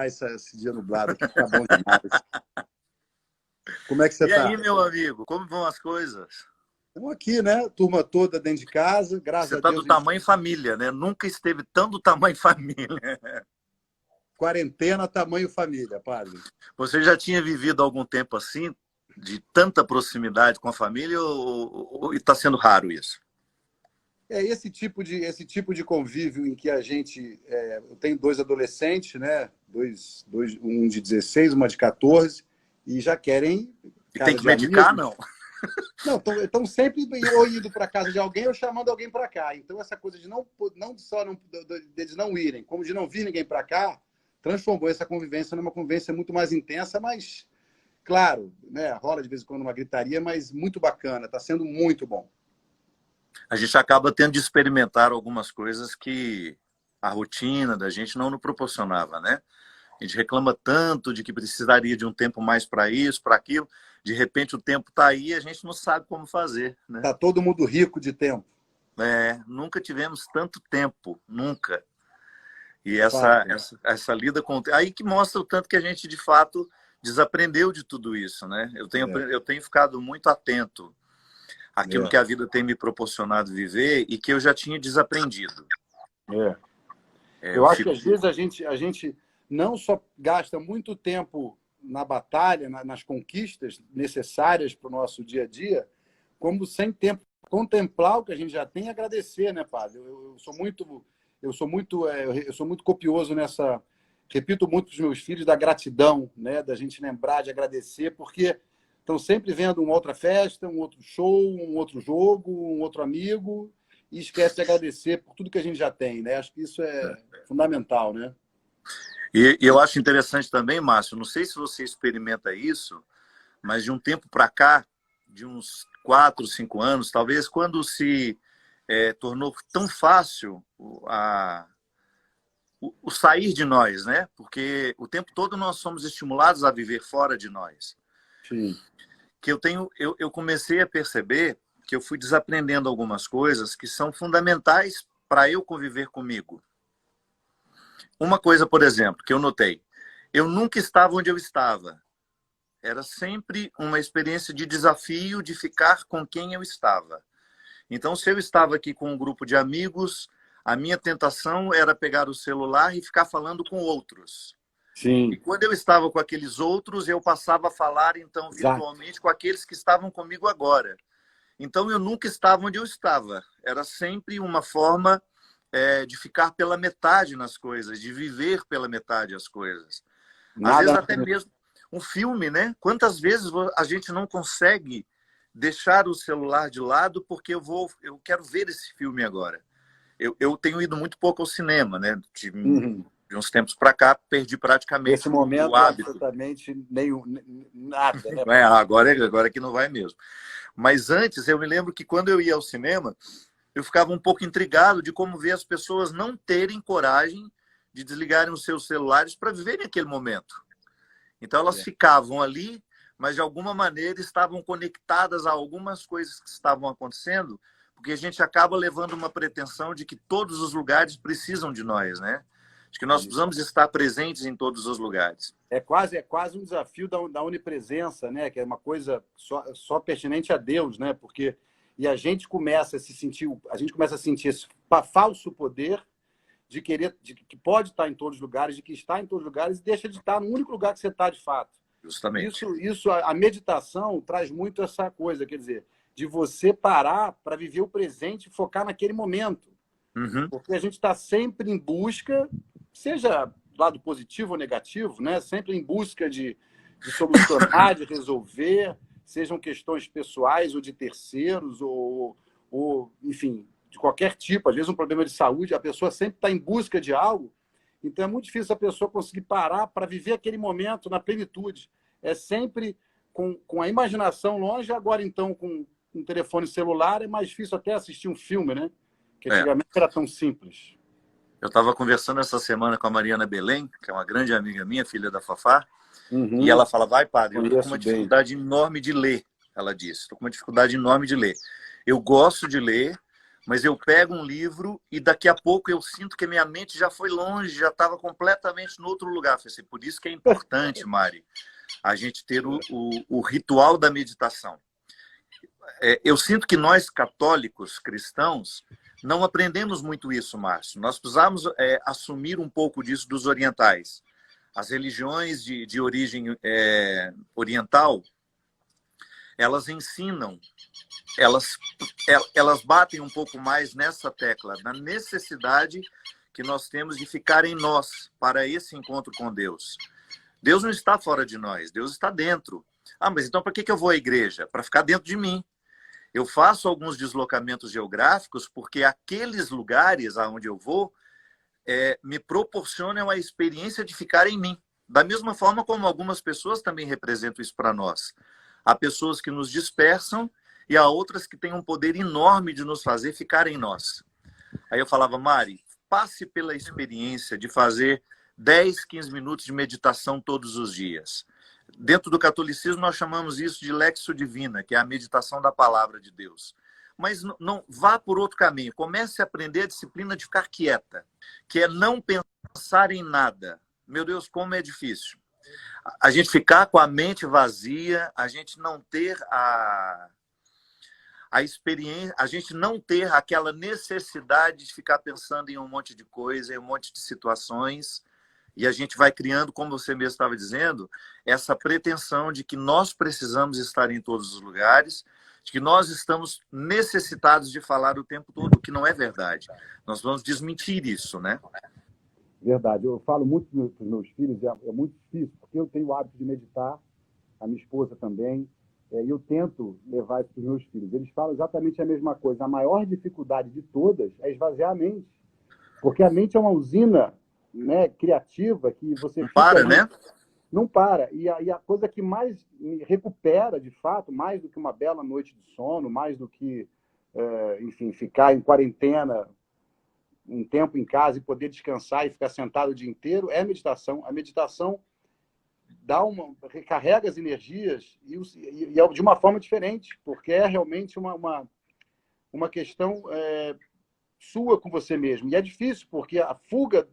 esse dia nublado aqui, tá bom demais. Como é que você E está? aí, meu amigo, como vão as coisas? Estamos aqui, né? Turma toda dentro de casa, graças Você a está do Deus, a gente... tamanho família, né? Nunca esteve tão do tamanho família. quarentena, tamanho família, padre. Você já tinha vivido algum tempo assim, de tanta proximidade com a família, ou está sendo raro isso? É esse tipo de convívio em que a gente... eu tenho dois adolescentes, né? Um de 16, uma de 14, e já querem E tem casa que de medicar, amigos. não? Não, estão sempre ou indo para casa de alguém ou chamando alguém para cá. Então, essa coisa de deles não irem, como de não vir ninguém para cá, transformou essa convivência numa convivência muito mais intensa, mas, claro, né, rola de vez em quando uma gritaria, mas muito bacana, está sendo muito bom. A gente acaba tendo de experimentar algumas coisas que a rotina da gente não nos proporcionava, né? A gente reclama tanto de que precisaria de um tempo mais para isso, para aquilo. De repente o tempo está aí e a gente não sabe como fazer, né? Está todo mundo rico de tempo. Nunca tivemos tanto tempo, nunca. E Fato. essa lida com... Aí que mostra o tanto que a gente, de fato, desaprendeu de tudo isso, né? Eu tenho ficado muito atento àquilo que a vida tem me proporcionado viver e que eu já tinha desaprendido. Eu acho que, às vezes, a gente não só gasta muito tempo na batalha, nas conquistas necessárias para o nosso dia a dia, como sem tempo contemplar o que a gente já tem e agradecer, né, padre? Eu sou muito copioso nessa... Repito muito para os meus filhos da gratidão, né, da gente lembrar de agradecer, porque estão sempre vendo uma outra festa, um outro show, um outro jogo, um outro amigo, e esquece de agradecer por tudo que a gente já tem, né? Acho que isso é fundamental, né? E eu acho interessante também, Márcio, não sei se você experimenta isso, mas de um tempo para cá, de uns 4, 5 anos, talvez, quando se tornou tão fácil o sair de nós, né? Porque o tempo todo nós somos estimulados a viver fora de nós. Sim. Que eu comecei a perceber que eu fui desaprendendo algumas coisas que são fundamentais para eu conviver comigo. Uma coisa, por exemplo, que eu notei, eu nunca estava onde eu estava. Era sempre uma experiência de desafio de ficar com quem eu estava. Então, se eu estava aqui com um grupo de amigos, a minha tentação era pegar o celular e ficar falando com outros. Sim. E quando eu estava com aqueles outros, eu passava a falar, então, virtualmente com aqueles que estavam comigo agora. Então, eu nunca estava onde eu estava. Era sempre uma forma de ficar pela metade nas coisas, de viver pela metade as coisas. Às vezes até mesmo um filme, né? Quantas vezes a gente não consegue deixar o celular de lado porque eu quero ver esse filme agora. Eu tenho ido muito pouco ao cinema, né? De uns tempos para cá, perdi praticamente Nesse momento, o hábito. absolutamente nada. Né? Agora que não vai mesmo. Mas antes, eu me lembro que quando eu ia ao cinema, eu ficava um pouco intrigado de como ver as pessoas não terem coragem de desligarem os seus celulares para viverem aquele momento. Então, elas ficavam ali, mas de alguma maneira estavam conectadas a algumas coisas que estavam acontecendo, porque a gente acaba levando uma pretensão de que todos os lugares precisam de nós, né? Acho que nós precisamos estar presentes em todos os lugares. É quase um desafio da onipresença, né? Que é uma coisa só pertinente a Deus, né? Porque a gente começa a sentir esse falso poder de querer, que pode estar em todos os lugares, de que está em todos os lugares, e deixa de estar no único lugar que você está de fato. Justamente. A meditação traz muito essa coisa, quer dizer, de você parar para viver o presente e focar naquele momento. Porque a gente está sempre em busca, seja lado positivo ou negativo, né? Sempre em busca de solucionar, de resolver, sejam questões pessoais ou de terceiros, ou enfim, de qualquer tipo. Às vezes um problema de saúde, a pessoa sempre está em busca de algo, então é muito difícil a pessoa conseguir parar para viver aquele momento na plenitude. É sempre com a imaginação longe, agora então com um telefone celular é mais difícil até assistir um filme, né? Que antigamente era tão simples. Eu estava conversando essa semana com a Mariana Belém, que é uma grande amiga minha, filha da Fafá, e ela fala, vai, padre, eu estou com uma dificuldade enorme de ler, ela disse, estou com uma dificuldade enorme de ler. Eu gosto de ler, mas eu pego um livro e daqui a pouco eu sinto que minha mente já foi longe, já estava completamente no outro lugar. Falei assim, por isso que é importante, Mari, a gente ter o ritual da meditação. Eu sinto que nós, católicos, cristãos, não aprendemos muito isso, Márcio. Nós precisamos assumir um pouco disso dos orientais. As religiões de origem oriental, elas ensinam, elas batem um pouco mais nessa tecla, na necessidade que nós temos de ficar em nós para esse encontro com Deus. Deus não está fora de nós, Deus está dentro. Ah, mas então para que eu vou à igreja? Para ficar dentro de mim. Eu faço alguns deslocamentos geográficos porque aqueles lugares aonde eu vou me proporcionam a experiência de ficar em mim. Da mesma forma como algumas pessoas também representam isso para nós. Há pessoas que nos dispersam e há outras que têm um poder enorme de nos fazer ficar em nós. Aí eu falava, Mari, passe pela experiência de fazer 10, 15 minutos de meditação todos os dias. Dentro do catolicismo, nós chamamos isso de Lectio Divina, que é a meditação da palavra de Deus. Mas não vá por outro caminho. Comece a aprender a disciplina de ficar quieta, que é não pensar em nada. Meu Deus, como é difícil. A gente ficar com a mente vazia, a gente não ter a experiência, a gente não ter aquela necessidade de ficar pensando em um monte de coisa, em um monte de situações. E a gente vai criando, como você mesmo estava dizendo, essa pretensão de que nós precisamos estar em todos os lugares, de que nós estamos necessitados de falar o tempo todo, o que não é verdade. Nós vamos desmentir isso, né? Verdade. Eu falo muito para os meus filhos, é muito difícil, porque eu tenho o hábito de meditar, a minha esposa também, e eu tento levar isso para os meus filhos. Eles falam exatamente a mesma coisa. A maior dificuldade de todas é esvaziar a mente, porque a mente é uma usina, né, criativa, que você não para, ali, né? Não para. E a coisa que mais me recupera, de fato, mais do que uma bela noite de sono, mais do que, enfim, ficar em quarentena um tempo em casa e poder descansar e ficar sentado o dia inteiro, é a meditação. A meditação recarrega as energias e é de uma forma diferente, porque é realmente uma questão sua com você mesmo. E é difícil, porque a fuga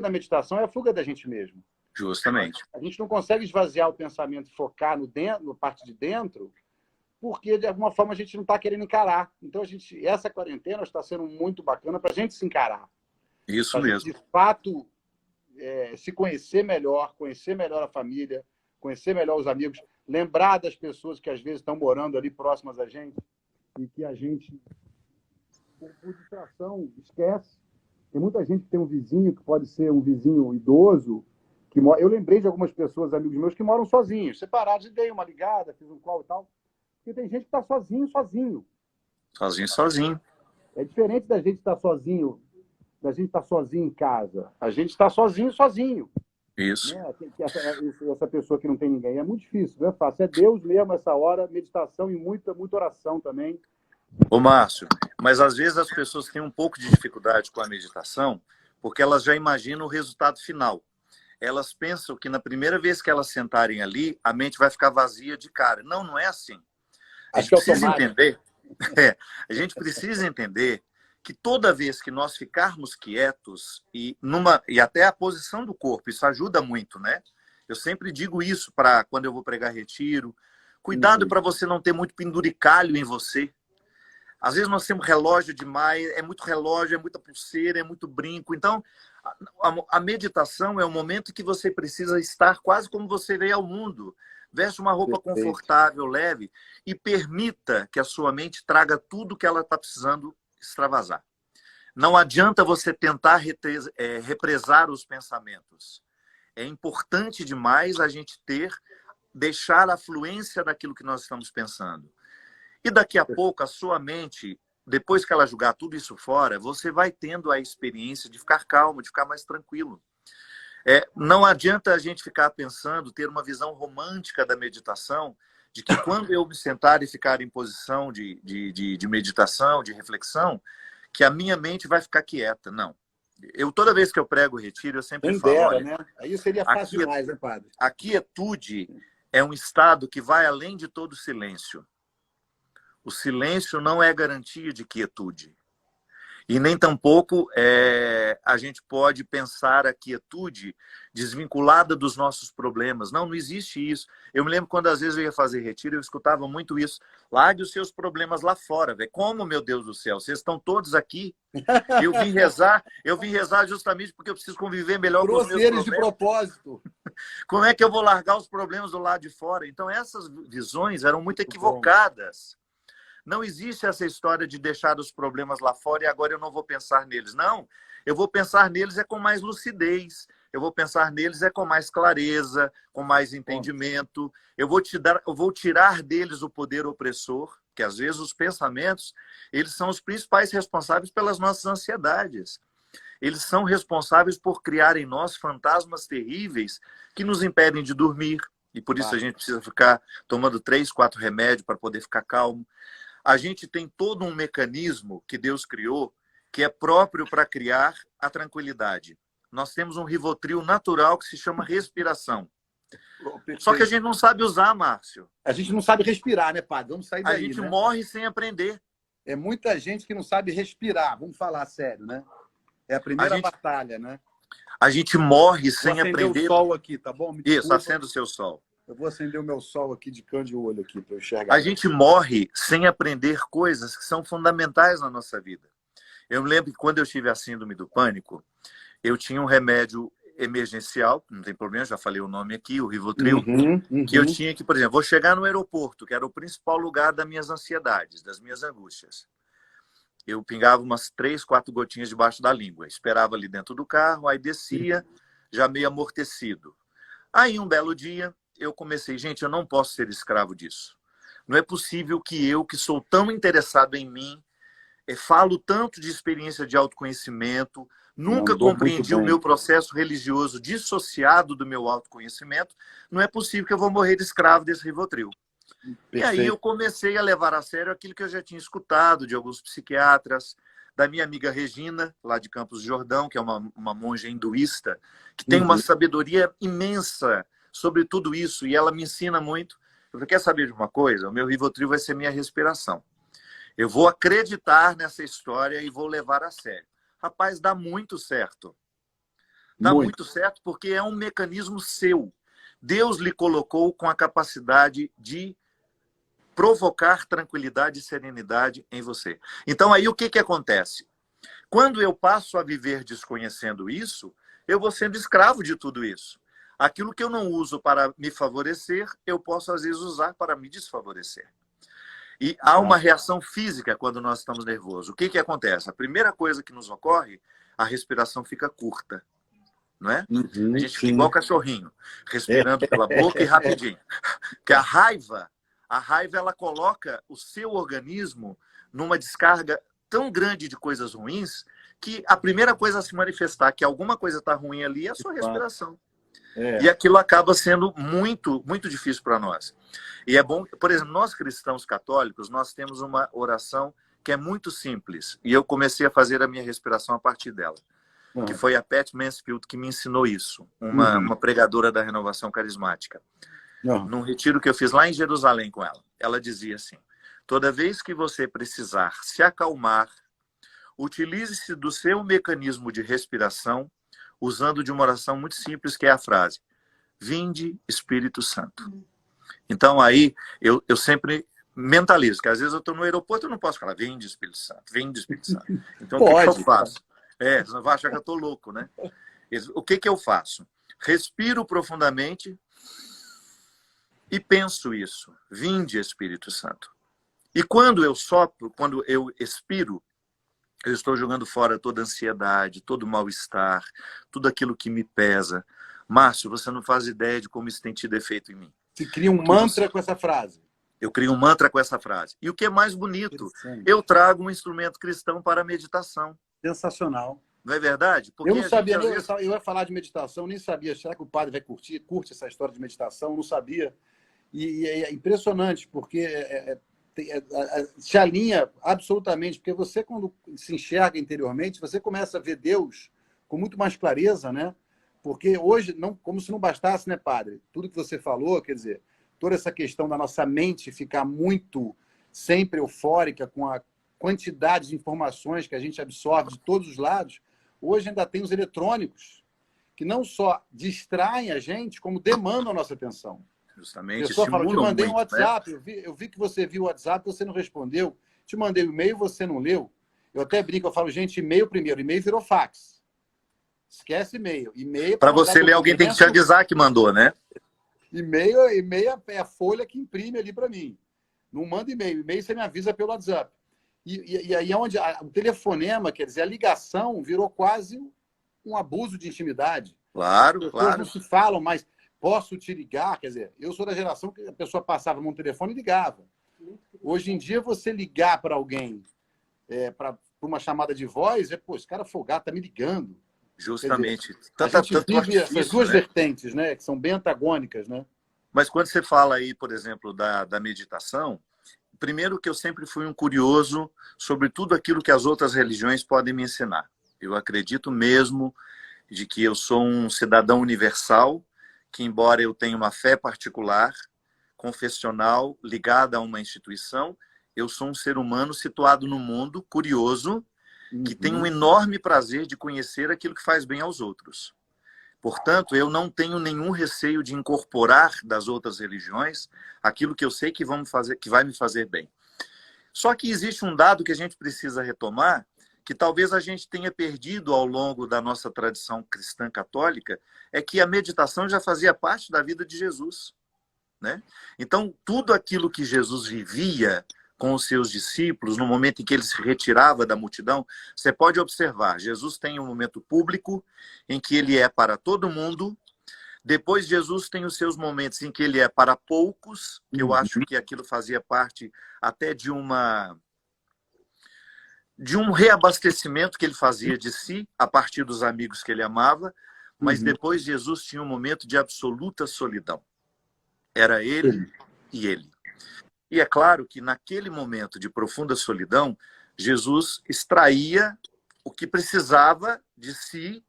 da meditação é a fuga da gente mesmo. Justamente. A gente não consegue esvaziar o pensamento e focar no parte de dentro, porque, de alguma forma, a gente não está querendo encarar. Então, essa quarentena está sendo muito bacana para a gente se encarar. Isso mesmo. Gente, de fato, se conhecer melhor a família, conhecer melhor os amigos, lembrar das pessoas que, às vezes, estão morando ali próximas a gente e que a gente, por distração, esquece. Tem muita gente que tem um vizinho, que pode ser um vizinho idoso, que mora... Eu lembrei de algumas pessoas, amigos meus, que moram sozinhos, separados, e dei uma ligada, fiz um call e tal. Porque tem gente que está sozinho. Sozinho. É diferente da gente estar sozinho, em casa. A gente está sozinho. Isso. Né? Essa pessoa que não tem ninguém. É muito difícil, não é fácil. É Deus mesmo, essa hora, meditação e muita oração também. Ô, Márcio, mas às vezes as pessoas têm um pouco de dificuldade com a meditação porque elas já imaginam o resultado final. Elas pensam que na primeira vez que elas sentarem ali, a mente vai ficar vazia de cara. Não, não é assim. A gente precisa entender que toda vez que nós ficarmos quietos e até a posição do corpo, isso ajuda muito, né? Eu sempre digo isso para quando eu vou pregar retiro. Cuidado para você não ter muito penduricalho em você. Às vezes nós temos relógio demais, é muito relógio, é muita pulseira, é muito brinco. Então, a meditação é um momento que você precisa estar quase como você veio ao mundo. Veste uma roupa confortável, leve, e permita que a sua mente traga tudo que ela está precisando extravasar. Não adianta você tentar represar os pensamentos. É importante demais a gente deixar a fluência daquilo que nós estamos pensando. E daqui a pouco, a sua mente, depois que ela jogar tudo isso fora, você vai tendo a experiência de ficar calmo, de ficar mais tranquilo. Não adianta a gente ficar pensando, ter uma visão romântica da meditação, de que quando eu me sentar e ficar em posição de meditação, de reflexão, que a minha mente vai ficar quieta. Não. Toda vez que eu prego o retiro, eu sempre falo... Dera, né? Aí seria fácil demais, né, padre? A quietude é um estado que vai além de todo silêncio. O silêncio não é garantia de quietude. E nem tampouco a gente pode pensar a quietude desvinculada dos nossos problemas. Não, não existe isso. Eu me lembro quando às vezes eu ia fazer retiro, eu escutava muito isso. Largue os seus problemas lá fora, velho. Como, meu Deus do céu? Vocês estão todos aqui. Eu vim rezar justamente porque eu preciso conviver melhor com os meus problemas. De propósito. Como é que eu vou largar os problemas do lado de fora? Então essas visões eram muito equivocadas. Não existe essa história de deixar os problemas lá fora e agora eu não vou pensar neles. Não, eu vou pensar neles com mais lucidez, eu vou pensar neles com mais clareza, com mais entendimento. Eu vou tirar deles o poder opressor, que às vezes os pensamentos, eles são os principais responsáveis pelas nossas ansiedades. Eles são responsáveis por criar em nós fantasmas terríveis que nos impedem de dormir. E por isso a gente precisa ficar tomando 3, 4 remédios para poder ficar calmo. A gente tem todo um mecanismo que Deus criou que é próprio para criar a tranquilidade. Nós temos um Rivotril natural que se chama respiração. Só que a gente não sabe usar, Márcio. A gente não sabe respirar, né, padre? Vamos sair daí, A gente morre sem aprender. É muita gente que não sabe respirar. Vamos falar sério, né? É a primeira batalha, né? A gente morre sem aprender. Vou acender o sol aqui, tá bom? Isso, acenda o seu sol. Eu vou acender o meu sol aqui de cano de olho aqui para eu enxergar. A gente morre sem aprender coisas que são fundamentais na nossa vida. Eu me lembro que quando eu tive a síndrome do pânico, eu tinha um remédio emergencial, não tem problema, já falei o nome aqui, o Rivotril, que eu tinha que, por exemplo, vou chegar no aeroporto, que era o principal lugar das minhas ansiedades, das minhas angústias. Eu pingava umas 3, 4 gotinhas debaixo da língua, esperava ali dentro do carro, aí descia, já meio amortecido. Aí um belo dia, eu comecei, gente, eu não posso ser escravo disso. Não é possível que eu, que sou tão interessado em mim, falo tanto de experiência de autoconhecimento, nunca compreendi o meu processo religioso dissociado do meu autoconhecimento, não é possível que eu vou morrer de escravo desse Rivotril. Perfeito. E aí eu comecei a levar a sério aquilo que eu já tinha escutado de alguns psiquiatras, da minha amiga Regina, lá de Campos do Jordão, que é uma monja hinduísta, que tem uma sabedoria imensa sobre tudo isso, e ela me ensina muito. Eu falei, quer saber de uma coisa? O meu Rivotril vai ser minha respiração. Eu vou acreditar nessa história e vou levar a sério. Rapaz, dá muito certo. Dá muito certo porque é um mecanismo seu. Deus lhe colocou com a capacidade de provocar tranquilidade e serenidade em você. Então, aí o que acontece? Quando eu passo a viver desconhecendo isso, eu vou sendo escravo de tudo isso. Aquilo que eu não uso para me favorecer, eu posso, às vezes, usar para me desfavorecer. E há uma reação física quando nós estamos nervosos. O que acontece? A primeira coisa que nos ocorre, a respiração fica curta. Não é? A gente fica igual cachorrinho, respirando pela boca e rapidinho. Porque a raiva ela coloca o seu organismo numa descarga tão grande de coisas ruins que a primeira coisa a se manifestar que alguma coisa está ruim ali é a sua respiração. E aquilo acaba sendo muito, muito difícil para nós. E é bom, por exemplo, nós cristãos católicos, nós temos uma oração que é muito simples. E eu comecei a fazer a minha respiração a partir dela. Que foi a Pat Mansfield que me ensinou isso. Uma pregadora da renovação carismática. Num retiro que eu fiz lá em Jerusalém com ela. Ela dizia assim, toda vez que você precisar se acalmar, utilize-se do seu mecanismo de respiração usando de uma oração muito simples, que é a frase, vinde Espírito Santo. Então aí eu sempre mentalizo, que às vezes eu estou no aeroporto e não posso falar, vinde Espírito Santo, vinde Espírito Santo. Então o que eu faço? Você não vai achar que eu estou louco, né? O que eu faço? Respiro profundamente e penso isso, vinde Espírito Santo. E quando eu sopro, quando eu expiro, eu estou jogando fora toda a ansiedade, todo o mal-estar, tudo aquilo que me pesa. Márcio, você não faz ideia de como isso tem tido efeito em mim. Você cria um mantra com essa frase. Eu crio um mantra com essa frase. E o que é mais bonito, eu trago um instrumento cristão para a meditação. Sensacional. Não é verdade? Porque eu não sabia, eu ia falar de meditação, nem sabia. Será que o padre vai curte essa história de meditação? Eu não sabia. E é impressionante, porque se alinha absolutamente, porque você, quando se enxerga interiormente, você começa a ver Deus com muito mais clareza, né? Porque hoje, não, como se não bastasse, né, padre? Tudo que você falou, quer dizer, toda essa questão da nossa mente ficar muito, sempre eufórica com quantidade de informações que a gente absorve de todos os lados, hoje ainda tem os eletrônicos, que não só distraem a gente, como demandam a nossa atenção. Justamente, a pessoa fala, te mandei um WhatsApp, né? eu vi que você viu o WhatsApp, você não respondeu. Te mandei o e-mail, você não leu. Eu até brinco, eu falo, gente, e-mail primeiro. E-mail virou fax. Esquece e-mail. E-mail para você ler, alguém tem que te avisar que mandou, né? E-mail é a folha que imprime ali para mim. Não manda e-mail. E-mail você me avisa pelo WhatsApp. E aí é onde o telefonema, quer dizer, a ligação virou quase um abuso de intimidade. Claro, as pessoas claro. não se falam mais. Posso te ligar? Quer dizer, eu sou da geração que a pessoa passava no telefone e ligava. Hoje em dia, você ligar para alguém para uma chamada de voz, pô, esse cara folgado tá me ligando. Justamente. Dizer, a gente vive essas duas vertentes, né? Que são bem antagônicas, né? Mas quando você fala aí, por exemplo, da meditação, primeiro que eu sempre fui um curioso sobre tudo aquilo que as outras religiões podem me ensinar. Eu acredito mesmo de que eu sou um cidadão universal, que embora eu tenha uma fé particular, confessional, ligada a uma instituição, eu sou um ser humano situado no mundo, curioso, que tem um enorme prazer de conhecer aquilo que faz bem aos outros. Portanto, eu não tenho nenhum receio de incorporar das outras religiões aquilo que eu sei que vai me fazer bem. Só que existe um dado que a gente precisa retomar, que talvez a gente tenha perdido ao longo da nossa tradição cristã católica, é que a meditação já fazia parte da vida de Jesus, né? Então, tudo aquilo que Jesus vivia com os seus discípulos, no momento em que ele se retirava da multidão, você pode observar, Jesus tem um momento público em que ele é para todo mundo, depois Jesus tem os seus momentos em que ele é para poucos, que eu acho que aquilo fazia parte até de um reabastecimento que ele fazia de si, a partir dos amigos que ele amava, mas depois Jesus tinha um momento de absoluta solidão. Era ele e ele. E é claro que naquele momento de profunda solidão, Jesus extraía o que precisava de si,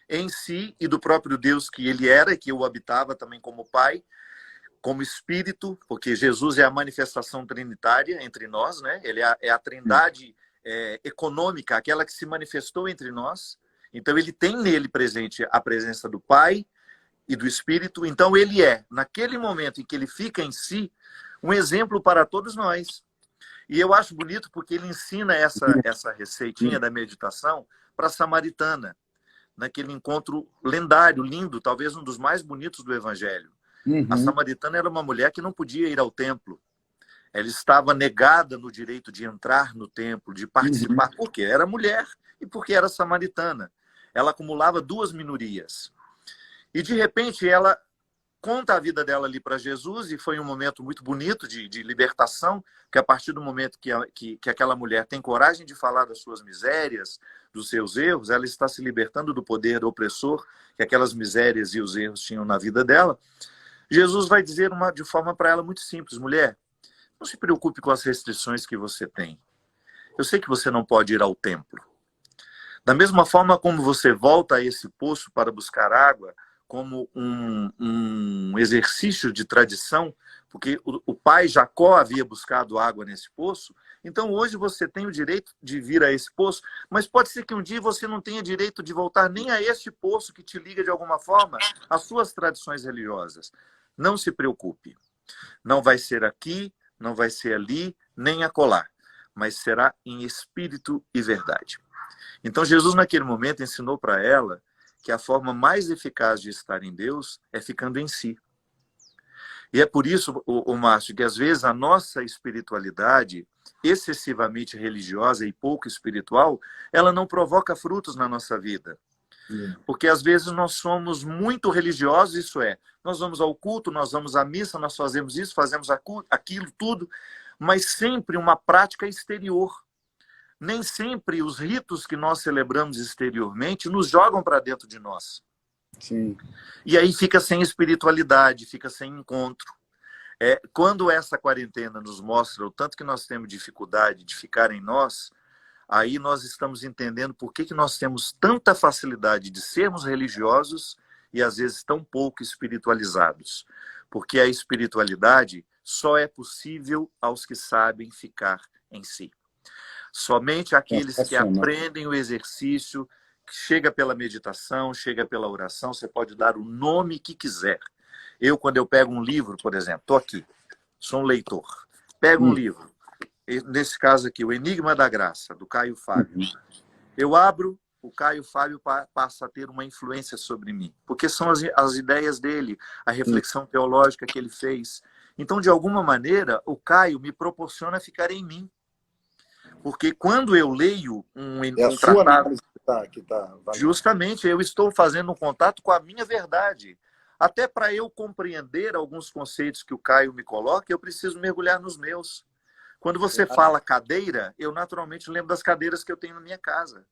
em si, e do próprio Deus que ele era, e que o habitava também como Pai, como Espírito, porque Jesus é a manifestação trinitária entre nós, né? Ele é a trindade econômica, aquela que se manifestou entre nós. Então, ele tem nele presente a presença do Pai e do Espírito. Então, ele é, naquele momento em que ele fica em si, um exemplo para todos nós. E eu acho bonito porque ele ensina essa receitinha da meditação para a samaritana, naquele encontro lendário, lindo, talvez um dos mais bonitos do Evangelho. A samaritana era uma mulher que não podia ir ao templo. Ela estava negada no direito de entrar no templo, de participar, porque era mulher e porque era samaritana. Ela acumulava duas minorias. E, de repente, ela conta a vida dela ali para Jesus, e foi um momento muito bonito de libertação, que a partir do momento que aquela mulher tem coragem de falar das suas misérias, dos seus erros, ela está se libertando do poder opressor que aquelas misérias e os erros tinham na vida dela. Jesus vai dizer de forma para ela muito simples: mulher, não se preocupe com as restrições que você tem. Eu sei que você não pode ir ao templo. Da mesma forma como você volta a esse poço para buscar água, como um exercício de tradição, porque o pai Jacó havia buscado água nesse poço, então hoje você tem o direito de vir a esse poço, mas pode ser que um dia você não tenha direito de voltar nem a este poço que te liga de alguma forma às suas tradições religiosas. Não se preocupe. Não vai ser aqui, não vai ser ali, nem acolá, mas será em espírito e verdade. Então Jesus, naquele momento, ensinou para ela que a forma mais eficaz de estar em Deus é ficando em si. E é por isso, Márcio, que às vezes a nossa espiritualidade, excessivamente religiosa e pouco espiritual, ela não provoca frutos na nossa vida. Porque às vezes nós somos muito religiosos, isso é, nós vamos ao culto, nós vamos à missa, nós fazemos isso, fazemos aquilo, tudo, mas sempre uma prática exterior. Nem sempre os ritos que nós celebramos exteriormente nos jogam para dentro de nós. Sim. E aí fica sem espiritualidade, fica sem encontro. Quando essa quarentena nos mostra o tanto que nós temos dificuldade de ficar em nós, aí nós estamos entendendo por que nós temos tanta facilidade de sermos religiosos e às vezes tão pouco espiritualizados. Porque a espiritualidade só é possível aos que sabem ficar em si. Somente aqueles que aprendem o exercício, que chega pela meditação, chega pela oração, você pode dar o nome que quiser. Eu, quando eu pego um livro, por exemplo, estou aqui, sou um leitor, pego um livro, nesse caso aqui, O Enigma da Graça, do Caio Fábio. Eu abro, o Caio Fábio passa a ter uma influência sobre mim, porque são as ideias dele, a reflexão teológica que ele fez. Então, de alguma maneira, o Caio me proporciona ficar em mim. Porque quando eu leio um tratado, justamente eu estou fazendo um contato com a minha verdade. Até para eu compreender alguns conceitos que o Caio me coloca, eu preciso mergulhar nos meus. Quando você fala cadeira, eu naturalmente lembro das cadeiras que eu tenho na minha casa.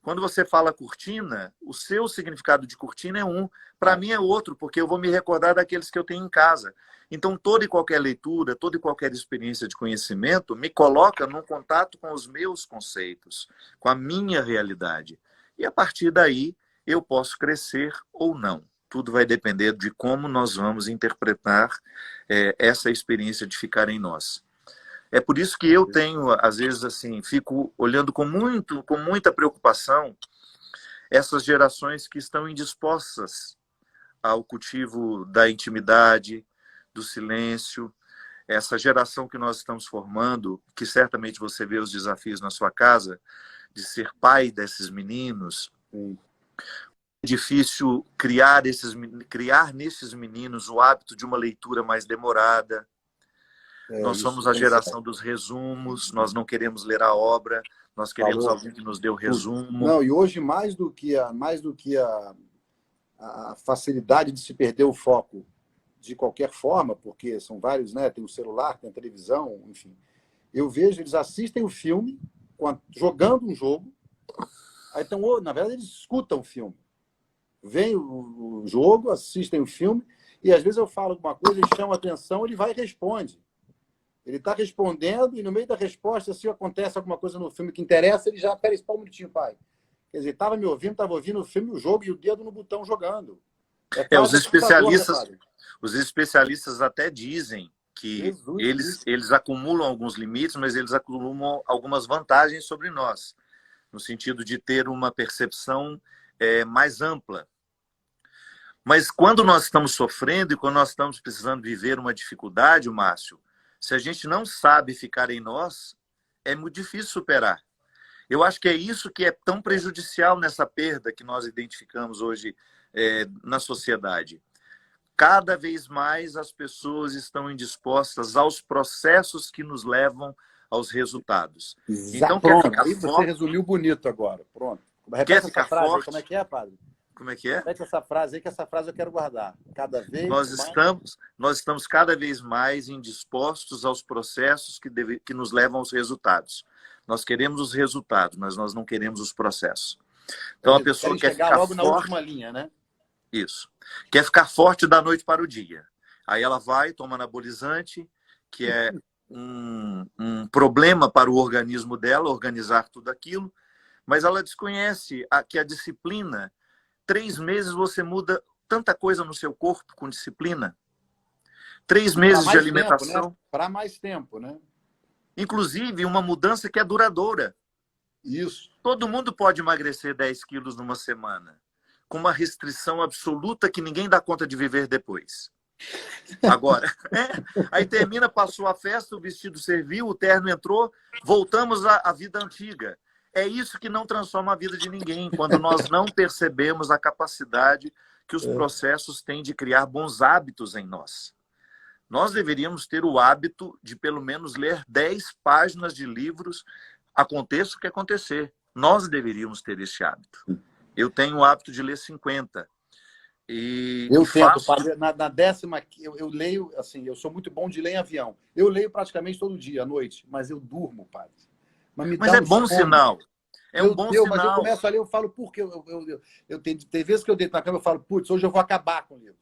Quando você fala cortina, o seu significado de cortina é um, para mim é outro, porque eu vou me recordar daqueles que eu tenho em casa. Então, toda e qualquer leitura, toda e qualquer experiência de conhecimento me coloca num contato com os meus conceitos, com a minha realidade. E a partir daí, eu posso crescer ou não. Tudo vai depender de como nós vamos interpretar essa experiência de ficar em nós. É por isso que eu tenho, às vezes, assim, fico olhando com muita preocupação essas gerações que estão indispostas ao cultivo da intimidade, do silêncio, essa geração que nós estamos formando, que certamente você vê os desafios na sua casa, de ser pai desses meninos. É difícil criar nesses meninos o hábito de uma leitura mais demorada. Nós somos a geração dos resumos, nós não queremos ler a obra, nós queremos alguém que nos dê o resumo. Não, e hoje, mais do que a facilidade de se perder o foco de qualquer forma, porque são vários, né? Tem o celular, tem a televisão, enfim. Eu vejo, eles assistem o filme, jogando um jogo, aí então, na verdade, eles escutam o filme. Vem o jogo, assistem o filme, e às vezes eu falo alguma coisa, eles chamam a atenção, ele vai e responde. Ele está respondendo e no meio da resposta, se acontece alguma coisa no filme que interessa, ele já... Pera, espera um minutinho, pai. Quer dizer, estava me ouvindo, estava ouvindo o filme, o jogo e o dedo no botão jogando. Os especialistas até dizem que eles acumulam alguns limites, mas eles acumulam algumas vantagens sobre nós, no sentido de ter uma percepção mais ampla. Mas quando nós estamos sofrendo e quando nós estamos precisando viver uma dificuldade, Márcio, se a gente não sabe ficar em nós, é muito difícil superar. Eu acho que é isso que é tão prejudicial nessa perda que nós identificamos hoje na sociedade. Cada vez mais as pessoas estão indispostas aos processos que nos levam aos resultados. Então, pronto, aí você resumiu bonito agora. Pronto. Quer ficar forte? Aí, como é que é, padre? Como é que é? Repete essa frase aí, que essa frase eu quero guardar. Cada vez nós estamos cada vez mais indispostos aos processos que nos levam aos resultados. Nós queremos os resultados, mas nós não queremos os processos. Então, a pessoa quer ficar logo forte na última linha, né? Isso. Quer ficar forte da noite para o dia. Aí ela vai, toma anabolizante, que é um problema para o organismo dela, organizar tudo aquilo, mas ela desconhece que a disciplina... 3 meses você muda tanta coisa no seu corpo com disciplina. 3 meses de alimentação. Né? Para mais tempo, né? Inclusive, uma mudança que é duradoura. Isso. Todo mundo pode emagrecer 10 quilos numa semana, com uma restrição absoluta que ninguém dá conta de viver depois. Agora, aí termina, passou a festa, o vestido serviu, o terno entrou, voltamos à vida antiga. É isso que não transforma a vida de ninguém, quando nós não percebemos a capacidade que os processos têm de criar bons hábitos em nós. Nós deveríamos ter o hábito de, pelo menos, ler 10 páginas de livros, aconteça o que acontecer. Nós deveríamos ter esse hábito. Eu tenho o hábito de ler 50. Eu tento, padre, na 10ª, eu leio, assim, eu sou muito bom de ler em avião. Eu leio praticamente todo dia, à noite, mas eu durmo, padre. Mas é bom sinal. É um bom sinal. Mas eu começo a ler, eu falo, por quê? Tem vezes que eu deito na cama, eu falo, putz, hoje eu vou acabar com o livro.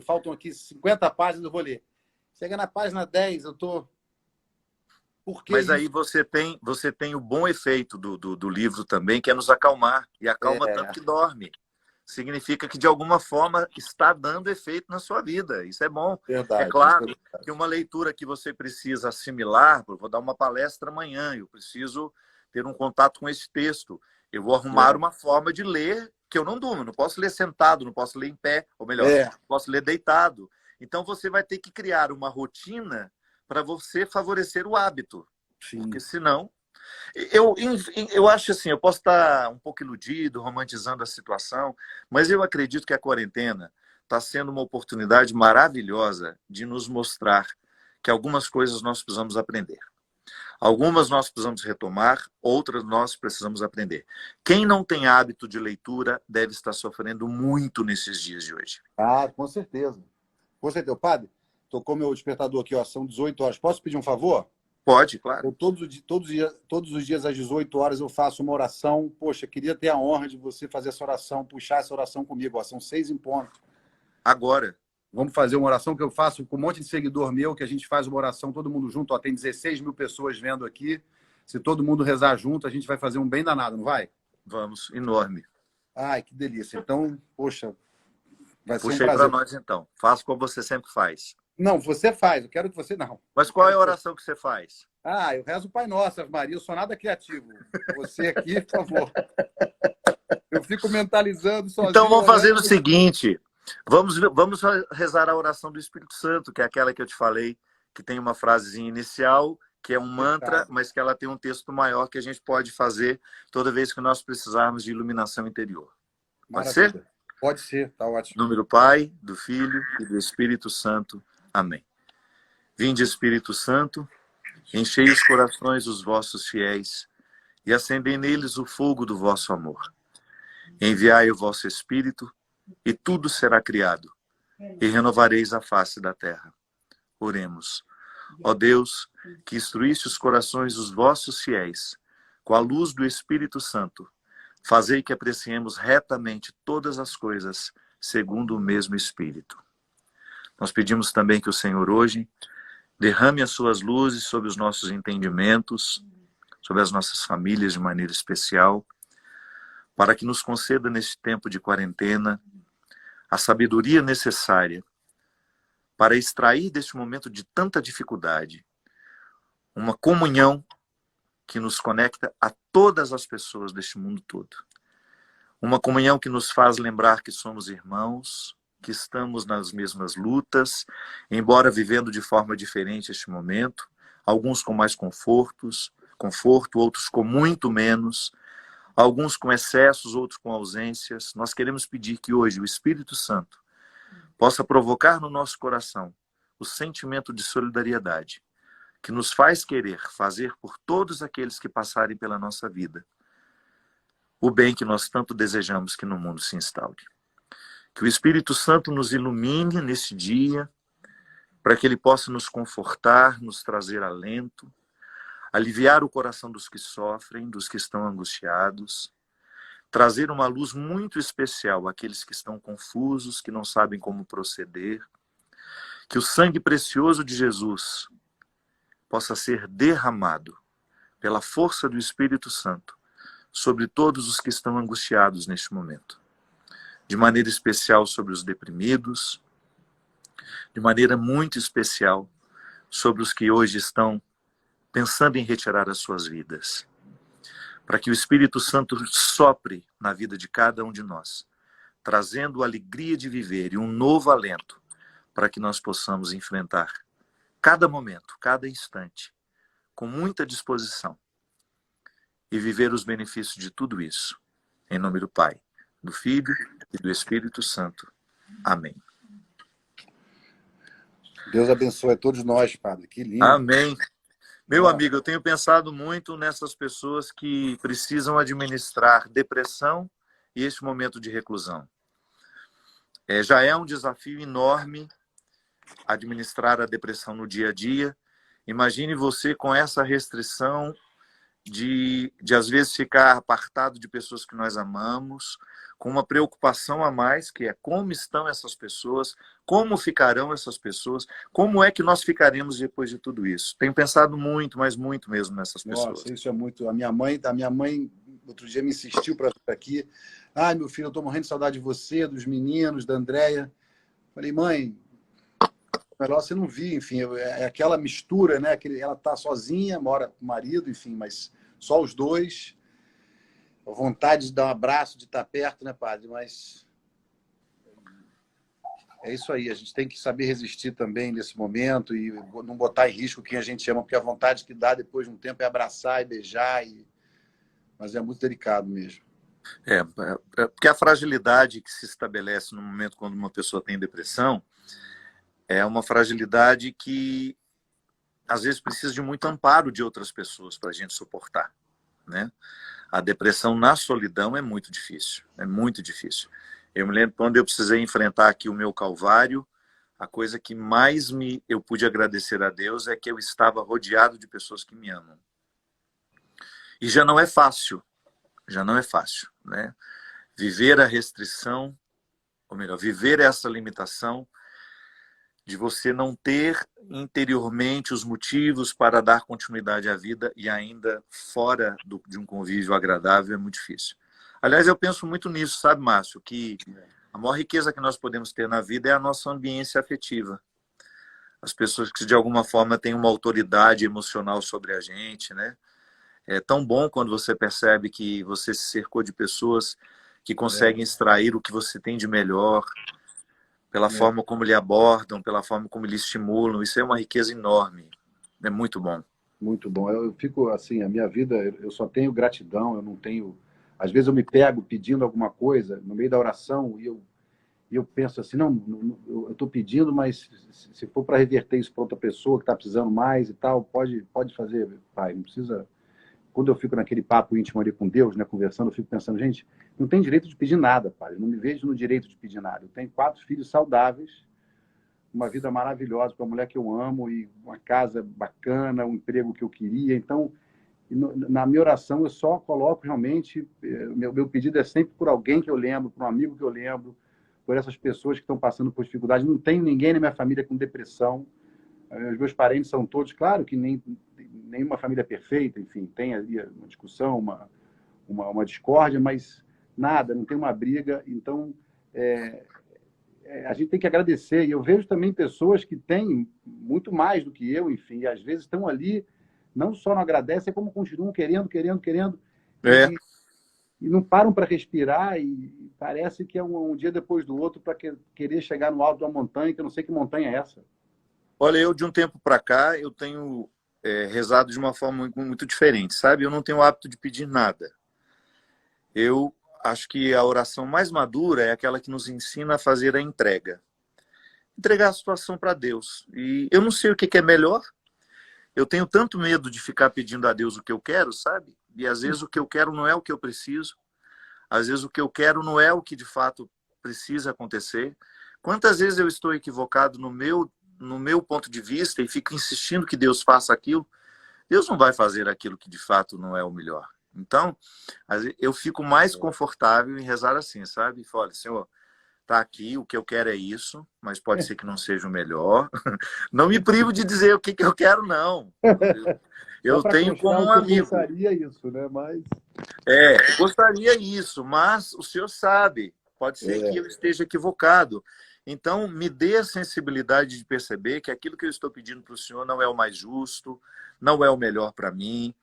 Faltam aqui 50 páginas, eu vou ler. Chega na página 10, eu tô... Por que Mas isso? aí você tem o bom efeito do livro também, que é nos acalmar. E acalma tanto que dorme. Significa que, de alguma forma, está dando efeito na sua vida. Isso é bom. Verdade, é claro que uma leitura que você precisa assimilar, vou dar uma palestra amanhã, eu preciso ter um contato com esse texto. Eu vou arrumar uma forma de ler que eu não durmo. Não posso ler sentado, não posso ler em pé, ou melhor, não posso ler deitado. Então, você vai ter que criar uma rotina para você favorecer o hábito. Sim. Porque senão... Eu acho assim, eu posso estar um pouco iludido, romantizando a situação, mas eu acredito que a quarentena está sendo uma oportunidade maravilhosa de nos mostrar que algumas coisas nós precisamos aprender. Algumas nós precisamos retomar, outras nós precisamos aprender. Quem não tem hábito de leitura deve estar sofrendo muito nesses dias de hoje. Ah, com certeza. Com certeza. Padre, tocou meu despertador aqui, ó, são 18 horas. Posso pedir um favor? Pode, claro. Todos os dias às 18 horas eu faço uma oração. Poxa, queria ter a honra de você fazer essa oração, puxar essa oração comigo. Ó, são 6 em ponto. Agora. Vamos fazer uma oração que eu faço com um monte de seguidor meu, que a gente faz uma oração todo mundo junto. Ó, tem 16 mil pessoas vendo aqui. Se todo mundo rezar junto, a gente vai fazer um bem danado, não vai? Vamos, enorme. Ai, que delícia. Então, poxa, vai ser um prazer. Puxa aí para nós, então. Faça como você sempre faz. Não, você faz. Eu quero que você... Não. Mas qual é a oração que você faz? Ah, eu rezo o Pai Nosso, Ave Maria. Eu sou nada criativo. Você aqui, por favor. Eu fico mentalizando sozinho. Então, vamos fazer o seguinte. Vamos rezar a oração do Espírito Santo, que é aquela que eu te falei, que tem uma frasezinha inicial, que é um mantra, mas que ela tem um texto maior que a gente pode fazer toda vez que nós precisarmos de iluminação interior. Pode ser? Pode ser, tá ótimo. Em nome do Pai, do Filho e do Espírito Santo. Amém. Vinde, Espírito Santo, enchei os corações dos vossos fiéis e acendei neles o fogo do vosso amor. Enviai o vosso Espírito e tudo será criado, e renovareis a face da terra. Oremos. Ó Deus, que instruíste os corações dos vossos fiéis, com a luz do Espírito Santo, fazei que apreciemos retamente todas as coisas, segundo o mesmo Espírito. Nós pedimos também que o Senhor hoje derrame as suas luzes sobre os nossos entendimentos, sobre as nossas famílias de maneira especial, para que nos conceda neste tempo de quarentena a sabedoria necessária para extrair deste momento de tanta dificuldade uma comunhão que nos conecta a todas as pessoas deste mundo todo. Uma comunhão que nos faz lembrar que somos irmãos, que estamos nas mesmas lutas, embora vivendo de forma diferente este momento, alguns com mais conforto, outros com muito menos, alguns com excessos, outros com ausências. Nós queremos pedir que hoje o Espírito Santo possa provocar no nosso coração o sentimento de solidariedade, que nos faz querer fazer por todos aqueles que passarem pela nossa vida o bem que nós tanto desejamos que no mundo se instaure. Que o Espírito Santo nos ilumine nesse dia, para que ele possa nos confortar, nos trazer alento, aliviar o coração dos que sofrem, dos que estão angustiados, trazer uma luz muito especial àqueles que estão confusos, que não sabem como proceder. Que o sangue precioso de Jesus possa ser derramado pela força do Espírito Santo sobre todos os que estão angustiados neste momento. De maneira especial sobre os deprimidos, de maneira muito especial sobre os que hoje estão pensando em retirar as suas vidas. Para que o Espírito Santo sopre na vida de cada um de nós, trazendo a alegria de viver e um novo alento para que nós possamos enfrentar cada momento, cada instante, com muita disposição e viver os benefícios de tudo isso. Em nome do Pai, do Filho e do Espírito Santo. Amém. Deus abençoe a todos nós, Padre. Que lindo. Amém. Meu amigo, eu tenho pensado muito nessas pessoas que precisam administrar depressão e este momento de reclusão. Já é um desafio enorme administrar a depressão no dia a dia. Imagine você com essa restrição de às vezes ficar apartado de pessoas que nós amamos, com uma preocupação a mais, que é como estão essas pessoas, como ficarão essas pessoas, como é que nós ficaremos depois de tudo isso. Tenho pensado muito, mas muito mesmo nessas pessoas. Nossa, isso é muito... A minha mãe outro dia me insistiu para vir aqui. Ai, meu filho, eu estou morrendo de saudade de você, dos meninos, da Andréia. Falei, mãe, melhor você não vir, enfim, é aquela mistura, né? Ela está sozinha, mora com o marido, enfim, mas só os dois. A vontade de dar um abraço, de estar perto, né, padre? Mas é isso aí. A gente tem que saber resistir também nesse momento e não botar em risco quem a gente ama, porque a vontade que dá depois de um tempo é abraçar e beijar. Mas é muito delicado mesmo. Porque a fragilidade que se estabelece no momento quando uma pessoa tem depressão é uma fragilidade que às vezes precisa de muito amparo de outras pessoas para a gente suportar, né? A depressão na solidão é muito difícil, é muito difícil. Eu me lembro quando eu precisei enfrentar aqui o meu calvário, a coisa que mais eu pude agradecer a Deus é que eu estava rodeado de pessoas que me amam. E já não é fácil, né? Viver a restrição, ou melhor, viver essa limitação de você não ter interiormente os motivos para dar continuidade à vida e ainda fora de um convívio agradável é muito difícil. Aliás, eu penso muito nisso, sabe, Márcio? Que a maior riqueza que nós podemos ter na vida é a nossa ambiência afetiva. As pessoas que, de alguma forma, têm uma autoridade emocional sobre a gente, né? É tão bom quando você percebe que você se cercou de pessoas que conseguem extrair o que você tem de melhor, pela forma como lhe abordam, pela forma como lhe estimulam. Isso é uma riqueza enorme. É muito bom. Muito bom. Eu fico assim, a minha vida, eu só tenho gratidão, eu não tenho... Às vezes eu me pego pedindo alguma coisa no meio da oração e eu penso assim, eu estou pedindo, mas se for para reverter isso para outra pessoa que está precisando mais e tal, pode fazer, pai, não precisa... Quando eu fico naquele papo íntimo ali com Deus, né, conversando, eu fico pensando, gente, não tem direito de pedir nada, pai. Eu não me vejo no direito de pedir nada. Eu tenho 4 filhos saudáveis, uma vida maravilhosa com a mulher que eu amo e uma casa bacana, um emprego que eu queria. Então, na minha oração, eu só coloco realmente... Meu pedido é sempre por alguém que eu lembro, por um amigo que eu lembro, por essas pessoas que estão passando por dificuldade. Não tem ninguém na minha família com depressão. Os meus parentes são todos, claro que nenhuma família é perfeita, enfim, tem ali uma discussão, uma discórdia, mas nada, não tem uma briga. Então, a gente tem que agradecer. E eu vejo também pessoas que têm muito mais do que eu, enfim, e às vezes estão ali, não só não agradecem, como continuam querendo. E não param para respirar, e parece que é um dia depois do outro para querer chegar no alto da montanha, que eu não sei que montanha é essa. Olha, eu de um tempo para cá, eu tenho rezado de uma forma muito diferente, sabe? Eu não tenho o hábito de pedir nada. Eu acho que a oração mais madura é aquela que nos ensina a fazer a entrega. Entregar a situação para Deus. E eu não sei o que é melhor. Eu tenho tanto medo de ficar pedindo a Deus o que eu quero, sabe? E às vezes o que eu quero não é o que eu preciso. Às vezes o que eu quero não é o que de fato precisa acontecer. Quantas vezes eu estou equivocado no meu ponto de vista e fico insistindo que Deus faça aquilo? Deus não vai fazer aquilo que de fato não é o melhor. Então, eu fico mais confortável em rezar assim, sabe? Olha, Senhor, tá aqui, o que eu quero é isso, mas pode ser que não seja o melhor. Não me privo de dizer o que eu quero, não. Eu tenho como um amigo. Eu gostaria isso, né? Eu gostaria isso, mas o Senhor sabe. Pode ser que eu esteja equivocado. Então, me dê a sensibilidade de perceber que aquilo que eu estou pedindo para o Senhor não é o mais justo, não é o melhor para mim.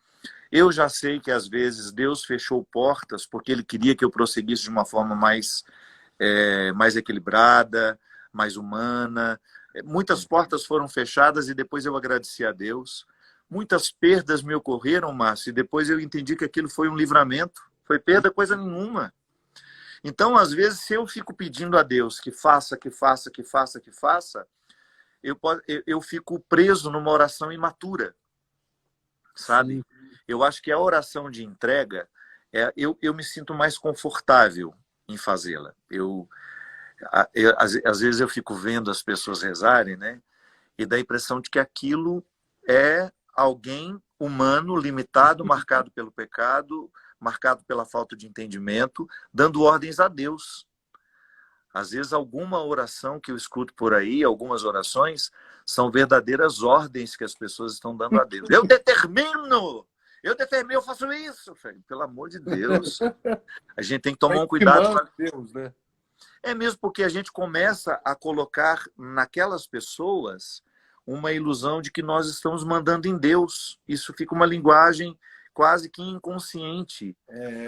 Eu já sei que, às vezes, Deus fechou portas porque Ele queria que eu prosseguisse de uma forma mais equilibrada, mais humana. Muitas portas foram fechadas e depois eu agradeci a Deus. Muitas perdas me ocorreram, Márcio, e depois eu entendi que aquilo foi um livramento. Foi perda coisa nenhuma. Então, às vezes, se eu fico pedindo a Deus que faça, eu fico preso numa oração imatura, sabe? Sim. Eu acho que a oração de entrega, eu me sinto mais confortável em fazê-la. Às vezes eu fico vendo as pessoas rezarem, né? E dá a impressão de que aquilo é alguém humano, limitado, marcado pelo pecado, marcado pela falta de entendimento, dando ordens a Deus. Às vezes, alguma oração que eu escuto por aí, algumas orações, são verdadeiras ordens que as pessoas estão dando a Deus. Eu determino, eu faço isso. Pelo amor de Deus. A gente tem que tomar um cuidado. Deus, né? É mesmo porque a gente começa a colocar naquelas pessoas uma ilusão de que nós estamos mandando em Deus. Isso fica uma linguagem quase que inconsciente.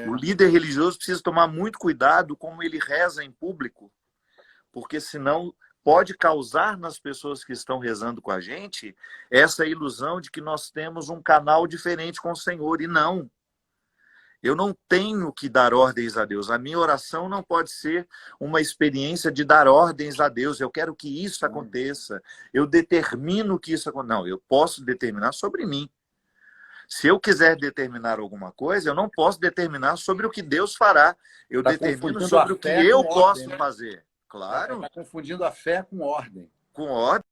O líder religioso precisa tomar muito cuidado como ele reza em público, porque senão pode causar nas pessoas que estão rezando com a gente essa ilusão de que nós temos um canal diferente com o Senhor. E não. Eu não tenho que dar ordens a Deus. A minha oração não pode ser uma experiência de dar ordens a Deus. Eu quero que isso aconteça. Eu determino que isso aconteça. Não, eu posso determinar sobre mim. Se eu quiser determinar alguma coisa, eu não posso determinar sobre o que Deus fará. Eu determino sobre o que eu posso fazer. Claro. Está confundindo a fé com ordem. Com ordem.